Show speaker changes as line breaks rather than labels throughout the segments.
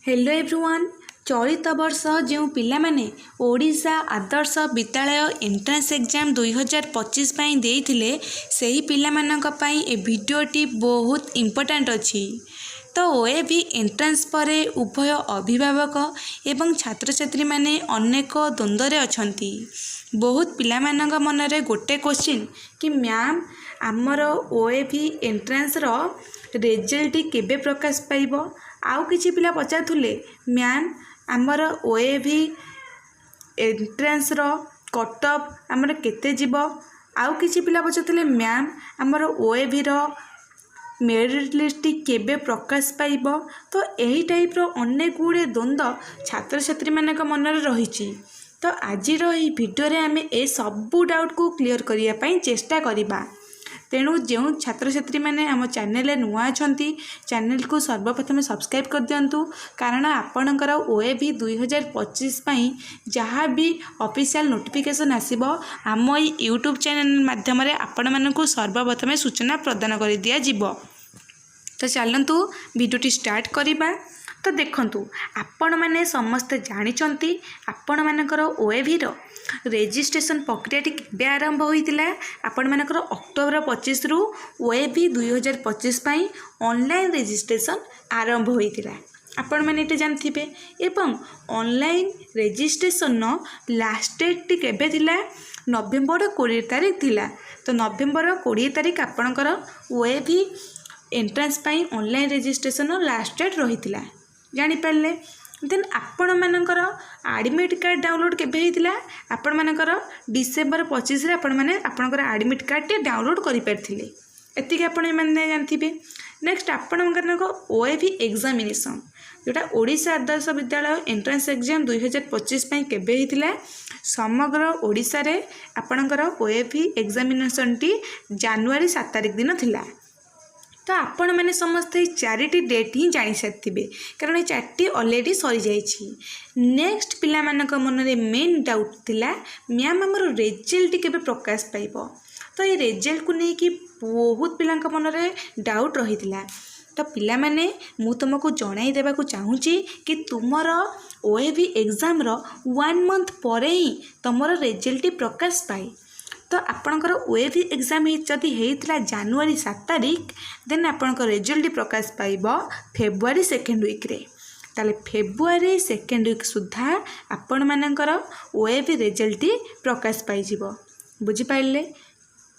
Hello everyone. चलित वर्ष जो पिलामाने ओडिशा आदर्श विद्यालय एंट्रांस एग्जाम 2025 पाई देइथिले सेही पिलामानंक पाई ए वीडियोटी बहुत इम्पोर्टेंट अछि। तो ओए भी एंट्रांस परे उभय अभिभावक एवं छात्र छात्री माने अनेक द्वंद्व अछंती। बहुत पिलामानंक मनरे गोटे क्वेश्चन कि मैम आमर ओए भी एंट्रांस रो रिजल्ट केबे प्रकाश पाइबो। आउ किछि पिला पचारुले मैम आमर ओए भी एंट्रांस रो कट ऑफ आमर केते जीवो। आउ किछि पिला पचारुले मैम आमर ओए भी रो मेरिट लिस्ट केबे प्रकाश पाइबो। तो यही टाइप रो अनेक गुड़े द्वंद्व छात्र छात्री मानक मनरे रहिछि। तो आज भिडियो रे आमे ए सबू डाउट को क्लियर करिया पई चेष्टा करिबा। तेणु जो छात्र छात्री मैंने आम चैनल नुआ अच्छी चैनल को सर्वप्रथम सब्सक्राइब कर दिंतु, कारण आपणकर ओए भी 2025 जहाँ भी ऑफिशियल नोटिफिकेशन आसीबो आम यूट्यूब चैनल माध्यम आपण मानकु सर्वप्रथम सूचना प्रदान कर दिया जिवो। तो चलतु वीडियोटी स्टार्ट करिबा। तो देखंतु आपण माने समस्त जानिचंती आपण मानकर ओएवी रो रेजिस्ट्रेशन प्रक्रिया केबे आरंभ होइतिला। आपण मानकर अक्टोबर 25 रु ओएवी 2025 पई ऑनलाइन रेजिस्ट्रेशन आरंभ होइतिला। आपण माने एटे जानथिबे। एवं ऑनलाइन रेजिस्ट्रेशन नो लास्ट डेट केबे थिला नवेम्बर 20 तारिख थिला। तो नवेम्बर 20 तारिख आपणकर ओएवी एंट्रांस पई ऑनलाइन रेजिस्ट्रेशन नो लास्ट डेट रहितिला, जानि पारले। देन आपण मानकर एडमिट कार्ड डाउनलोड केबे हेतिला आपण मानकर डिसेंबर 25 रे आपण माने आपणकर एडमिट कार्ड टे डाउनलोड करि परथिले। एतिके आपण माने जानथिबे। नेक्स्ट आपण मानकर ओएवी एग्जामिनेशन जोटा ओडिशा आदर्श विद्यालय एंट्रांस एग्जाम 2025 पई केबे हेतिला समग्र ओडिशा रे आपणकर ओएवी एग्जामिनेशन टी जनवरी 7 तारिख दिन थिला। तो आपण मैंने समस्त चारिटी डेट ही जानी सारी, कारण ये चार्टी ऑलरेडी सरी जाइए। नेक्स्ट पिला मानक मन में मेन डाउट थिला मैम आमर रिजल्ट केबे प्रकाश पाइबो। तो ये रिजल्ट को लेकिन बहुत पिला मन में डाउट रही था। तो पिला माने मु तुमको जणाई देबाकू चाहूँगी कि तुमर ओएवी एग्जाम रो 1 मंथ पर ही तुमर रिजल्ट प्रकाश पाए। तो आपणकर ओएवी एग्जाम जदि होता जनवरी 7 तारिख देन आपणकर रिजल्ट प्रकाश पाइब फेब्रुआरी 2nd वीक रे। ताले फेब्रुआरी 2nd वीक सुधा आपण मानकर ओएवी रिजल्ट प्रकाश पाइजिवो। बुझी पाइले।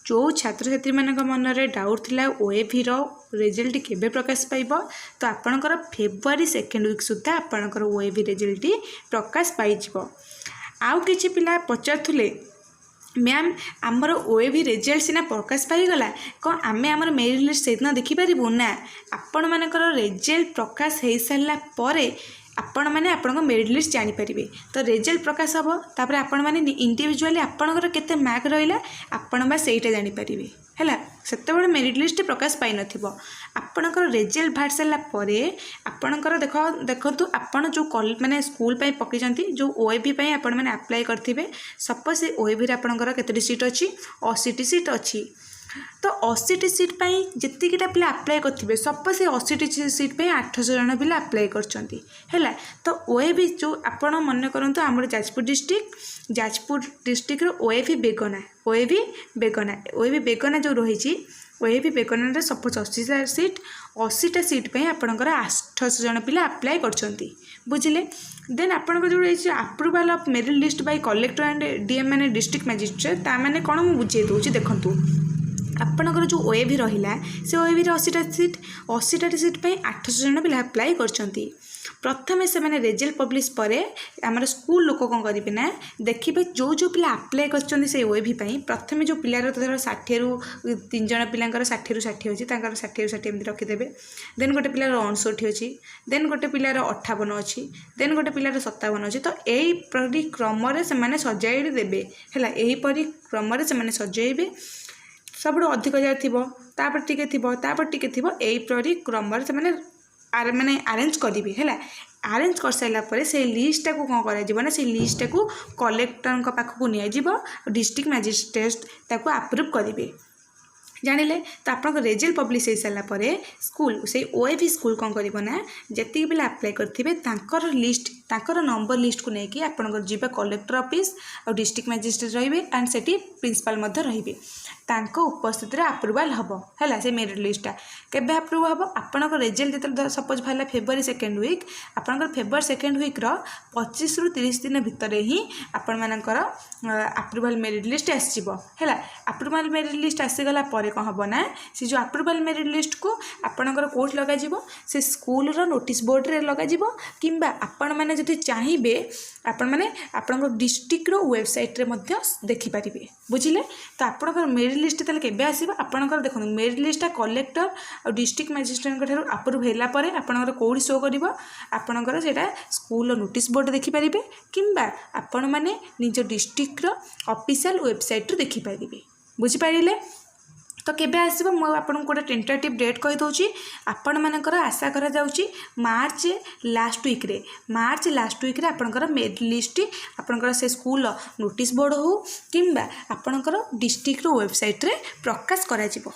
जो छात्र छात्री मानक मन रे डाउट थिला ओएवी रो रिजल्ट केबे प्रकाश पाइब, तो आपणकर फेब्रुआरी 2nd वीक सुधा आपणकर ओएवी रिजल्ट प्रकाश पाइजिवो। आउ किछि पिला पचारुले मैम आमर ओएवी रिजल्ट सीना प्रकाश पाईगला कौन आमे आमर मेरिट लिस्ट से दिन देखिपारू ना। आपण मानकर रिजल्ट प्रकाश हो सारा पर आपण मैंने आपण मेरिट लिस्ट जानीपारे। तो रिजल्ट प्रकाश हम तापर आपण मैंने इंडिविजुअली आपणकर केते मार्क रहा आपण बा सेटा जानीपारे है। सेत मेरिट लिस्ट प्रकाश पाई नथिबो। आपणकर रिजल्ट बाहर सारा पर आपणकर देखो आपण जो माने स्कूल पाई पकईचंती जो ओएवी पाई आपण मैंने अप्लाई करथिबे। सपोज ओएवी रे आपणकर केते सीट अछि 80टी सीट अछि। तो 80टी सीट पाई जेतिकिटा पिला अप्लाई करथिबे सपोज 80टी सीट पाई 800 जन पिला अप्लाई करचंती हैला। तो ओएवी जो आपण मन करंतु हमर जाजपुर डिस्ट्रिक्ट रो ओएवी बेगना जो रही ओएवी बेगना सपोज 80टा सीट पाई आपणकर 800 जन पिला अप्लाई करचंती। बुझिले। देन आपणकर जो रही approval of merit list by collector and DM माने डिस्ट्रिक्ट मजिस्ट्रेट ता माने कोन मु बुझे दोछि। देखंतु आपणकर जो ओएवी रहिला से ओएवी रे 80टा सीट पाई 800 जन पिला अप्लाई करचंती। प्रथमे से मैंने रिजल्ट पब्लिश पर आमर स्कूल लोक कौन करेंगे ना देखिए जो पिला अप्लाई करछंती से ओएवी पाई प्रथमे जो पिलार 60 रु 3 जन पिलांकर 60 रु 60 अछि तांकर 60 रु 60 एमती रखिदेवे। देन गोटे पिलार 59 अछि, देन गोटे पिलार 58 अछि, देन गोटे पिलार 57 अछि। तो यही परि क्रम से मैंने सजाई देवे है। यही परि क्रम से मैंने सजाइबे सब अधिक जा तापर टिके थिबो एही परि क्रम से मैंने माने अरेंज करेंगे है। अरेंज कर सारा पर से लिस्ट को कौन कर से लिस्ट को कलेक्टर पाखक नि डिस्ट्रिक्ट मजिस्ट्रेट ताको अप्रूव करेंगे। जानिले तो आपन रेजल्ट पब्लिश हो सारा पर स्कूल से ओएवी स्कूल कौन करना जी पिला अप्लाई करें लिस्ट तांकर नंबर लिस्ट को लेकिन आपंकर जीवा कलेक्टर ऑफिस और डिस्ट्रिक्ट मजिस्ट्रेट रही एंड से प्रिंसिपल रही उपस्थित अप्रूवाल हम है से मेरिट लिस्टा केबे अप्रूव हम आपन रिजल्ट जो सपोज बाहर फेब्रुआरी 2nd वीक आपंकर फेब्रुआरी 2nd वीक्र 25 ରୁ 30 दिन भितर ही आपण मानकर अप्रूवाल मेरिट लिस्ट आसजिवो है अप्रूवाल मेरिट लिस्ट आसीगला पर कौन हम ना से जो अप्रूवाल मेरिट लिस्ट को आपणकर कोर्ट लग से स्कूल नोटिस बोर्ड रे लग किंबा आपण मैंने जदि चाहिए आपण मैंने आपण डिस्ट्रिक्ट वेबसाइट रे मध्य देखिपारे बुझिले तो आपणकर मेरिट लिस्ट ताले केबे आसीबा आपणकर देखो मेरिट लिस्ट कलेक्टर और डिस्ट्रिक्ट मजिस्ट्रेट ठारू अप्रूव होला परे आपणकर कोड शो करिवो आपणकर सेटा स्कूल नोटिस बोर्ड देखिपारे किंबा आपण मैंने निज डिस्ट्रिक्ट ऑफिशियल वेबसाइट रे देखिपारे बुझिपारे तो केबे आसीबो मो आपन को टेंटेटिव डेट कहि दउची आपण मानकर आशा करा जाउची मार्च लास्ट वीक रे आपनकर मेरिट लिस्ट आपनकर से स्कूल नोटिस बोर्ड हो किंबा आपनकर डिस्ट्रिक्ट वेबसाइट रे प्रकाश करा जिवो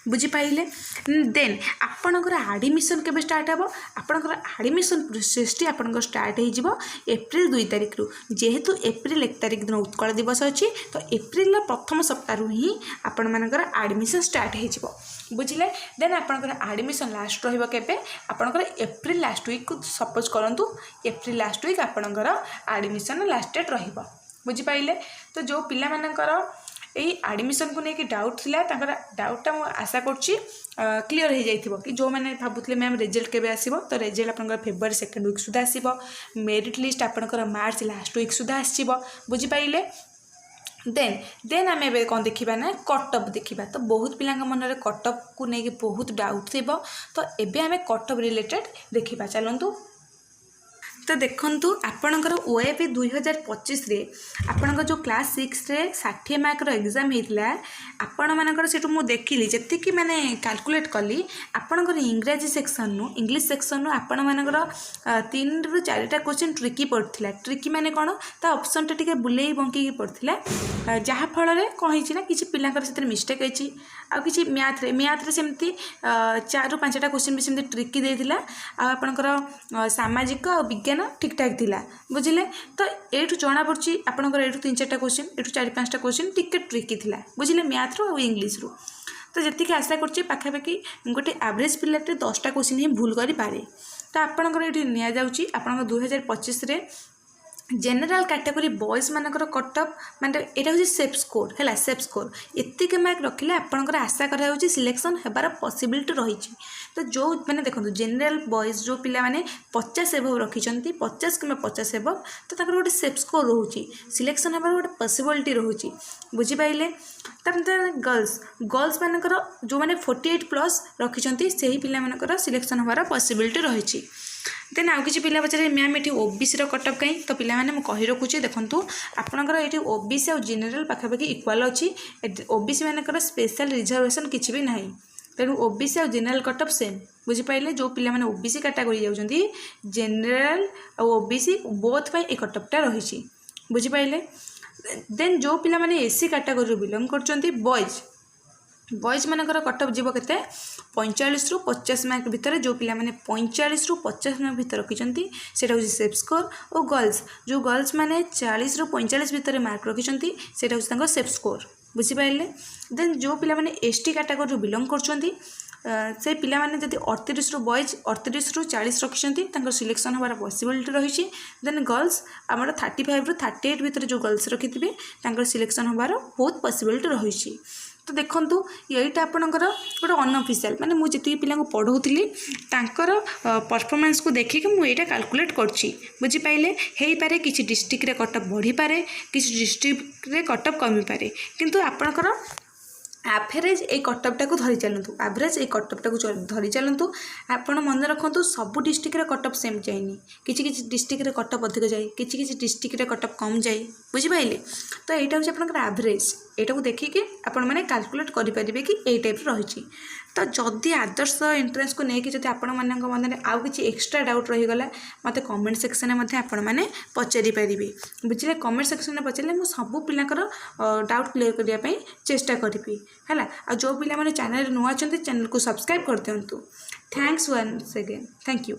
बुझिपारे देन आपणकर आडमिशन केबे स्टार्ट हे आपणकर आडमिशन प्रोसेस टी आपणकर स्टार्ट हो एप्रिल 2 तारिख रु जेहेतु एप्रिल 1 तारिख दिन उत्कल दिवस अच्छी तो एप्रिल प्रथम सप्ताह ही आपण मानकर आडमिशन स्टार्ट हो बुझिले देन आपणकर आडमिशन लास्ट रहिबो केबे आपणकर एप्रिल लास्ट वीक को सपोज करंतु एप्रिल लास्ट वीक आपणकर आडमिशन लास्ट डेट रहिबो बुझिपारे तो जो पिला मानकर यही आडमिशन को लेकिन डाउट थिला डाउटा मुझे आशा करुच्ची क्लीयर हो जाइथिबो कि जो मैंने भावुले मैम रिजल्ट केबे आसीबो तो रिजल्ट आपनकर फेब्रुआरी 2nd वीक सुधा आसीबो मेरिट लिस्ट आपनकर मार्च लास्ट वीक सुधा आसीबो बुझी पाइले देन आम ए कौन देखा ना कटअप देखा तो बहुत पिला मन में कटअप को लेकिन बहुत डाउट थी तो एबे आम कटअप रिलेटेड देखा चलतु तो देखंतु आपणकर ओएपी 2025 रे आपणकर जो क्लास 6 रे 60 मार्क रो एग्जाम हेतला आपण मानकर सेटु मु देखिली जति कि माने कैलकुलेट कली आपणकर इंग्रजी सेक्शन नु इंग्लिश सेक्शन नु आपण मानकर 3 रु 4टा क्वेश्चन ट्रिकी पड़थिला ट्रिकी माने कोन ता ऑप्शन टा टिके बुलेई बंकी पड़थिला जहा फल रे कहिछि ना किछि पिलांकर सेते मिस्टेक हेछि आ किछि मैथ रे सेमती 4 रु 5टा क्वेश्चन भी सेमती ट्रिकी देथिला आ आपणकर सामाजिक और विज्ञान ठीक ठाक थिला बुझिले तो एठु जना पड़छि आपनकर एठु 3-4टा क्वेश्चन एठु 4-5टा क्वेश्चन टिके ट्रिकी थिला बुझिले मैथ रो और इंग्लिश रो तो जति के आशा करछि पाखापाखि गोटे एवरेज पिलाटे 10टा क्वेश्चन ही भूल करि पारे तो आपनकर एठी निया जाउछि आपनकर 2025 रे जनरल कैटेगरी बॉयज मानकर कटअप माने एटा होची सेफ स्कोर हैला सेफ स्कोर एतिके मार्क रखिले आपनकर आशा करा होची सिलेक्शन हेबार पॉसिबिलिटी रही तो जो माने देखो जनरल बॉयज जो पिला माने 50 एबव रखिचंती 50 कि 50 एबव तो ताकर गोटे सेफ स्कोर रहउची सिलेक्शन हेबार गोटे पॉसिबिलिटी रहउची बुझी पाइले गर्ल्स मानकर जो माने 48 प्लस रखिचंती सेही पिला मानकर सिलेक्शन हेबार पॉसिबिलिटी रही देन आउ किसी पिला पचारे मैम ये ओबीसी कटअप कहीं तो पिला माने कही रखुचे देखो आपंकर ये ओबीसी और जनरल पाखापाखि इक्वाल अच्छी ओबीसी मानकर स्पेशल रिजर्वेशन किसी भी ना तेणु ओबीसी और जनरल कटअप सेम बुझीपारे जो पिला माने ओबीसी कैटेगरी जाउछंती जनरल और ओबीसी बोथ पाई ए कटअपटा रही बुझीपारे देन जो पिला माने एससी कैटेगरी बिलोंग करछंती बॉयज मानकर कटअप जीव के 45 ରୁ 50 मार्क भितर जो पिला माने 45 ରୁ 50 मार्क भितर रखिचंती सेटा होची सेफ स्कोर और गर्ल्स माने 40 ରୁ 45 भितर मार्क रखिचंती सेटा होची तांको सेफ स्कोर बुझी पाइले देन जो पिला माने एसटी कैटेगरी बिलोंग करछंती से पिला माने जदि 38 ରୁ बॉयज 38 ରୁ 40 रखिचंती तांको सिलेक्शन होबार पॉसिबिलिटी रही देन गर्ल्स आमर 35 ରୁ 38 भितर जो गर्ल्स रखिथिबे तांको सिलेक्शन होबार बहुत पॉसिबिलिटी रही तो देखंतु यहीटा आपणकर गोटे अनअफिशियल माने मु जति पिला को पढ़ौली तांकर परफॉर्मेंस को देखिक मु एटा कैलकुलेट करछि बुझी पाइले हेई पारे किछि डिस्ट्रिक्ट रे कटअप बढ़ी पारे किछि डिस्ट्रिक्ट रे कटअप कमी पारे किंतु आपणकर एवरेज ए कटअपटा को धरी चलतु एवरेज ए कटअपटा को धरी चलतु आपण मन रखु सब डिस्ट्रिक्ट रे कटअप सेम जाइनी किछि किछि डिस्ट्रिक्ट रे कटअप अधिक जाए किछि किछि डिस्ट्रिक्ट रे कटअप कम जाए बुझी पाइले तो एटा होछि आपणकर एवरेज एटा को देखिए आपण मैंने कैलकुलेट करेंगे कि यही टाइप रही। तो जदि आदर्श एंट्रेंस को लेकिन जब आपण मन में आउ कि एक्सट्रा डाउट रहीगला मत कमेंट सेक्शन में आपण मैंने पचारि पारे बुझे। कमेंट सेक्शन में पचारे मुझे सब पिलाकर डाउट क्लीयर करने चेष्टा करी है। आ जो पिला मैंने चैनल नुआ चैनल को सब्सक्राइब कर दिंतु। Thanks once again, thank you.